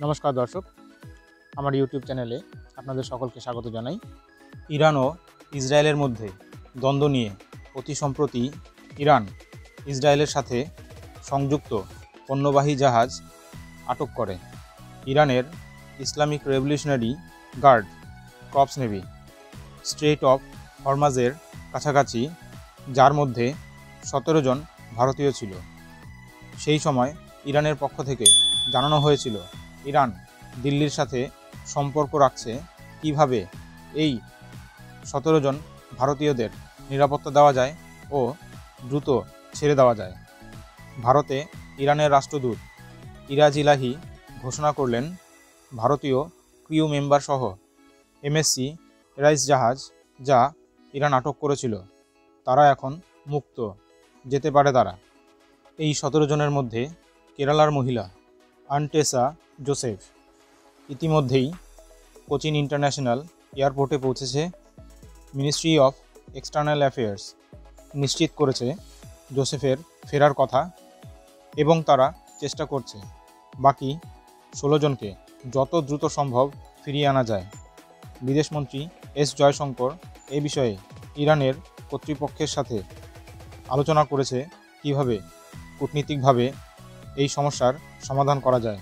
নমস্কার দর্শক, আমার ইউটিউব চ্যানেলে আপনাদের সকলকে স্বাগত জানাই। ইরান ও ইসরায়েলের মধ্যে দ্বন্দ্ব নিয়ে অতি সম্প্রতি ইরান ইসরায়েলের সাথে সংযুক্ত পণ্যবাহী জাহাজ আটক করে। ইরানের Islamic revolutionary guard corps navy strait of হরমাজের কাছাকাছি, যার মধ্যে 17 জন ভারতীয় ছিল। সেই সময় ইরানের পক্ষ থেকে জানানো হয়েছিল ইরান দিল্লির সাথে সম্পর্ক রাখছে, কিভাবে এই 17 জন ভারতীয়দের নিরাপত্তা দেওয়া যায় ও দ্রুত ছেড়ে দেওয়া যায়। ভারতে ইরানের রাষ্ট্রদূত ইরাজ ইলাহি ঘোষণা করলেন, ভারতীয় ক্রিউ মেম্বার সহ এমএসসি এরাইস জাহাজ যা ইরান আটক করেছিল তারা এখন মুক্ত, যেতে পারে তারা। এই 17 জনের মধ্যে কেরালার মহিলা আনটেসা জোসেফ ইতিমধ্যেই কোচিন ইন্টারন্যাশনাল এয়ারপোর্টে পৌঁছেছে। মিনিস্ট্রি অফ এক্সটার্নাল অ্যাফেয়ার্স নিশ্চিত করেছে জোসেফের ফেরার কথা এবং তারা চেষ্টা করছে বাকি 16 জনকে যত দ্রুত সম্ভব ফিরিয়ে আনা যায়। বিদেশমন্ত্রী এস জয়শঙ্কর এ বিষয়ে ইরানের কর্তৃপক্ষের সাথে আলোচনা করেছে কিভাবে কূটনীতিকভাবে এই সমস্যার সমাধান করা যায়।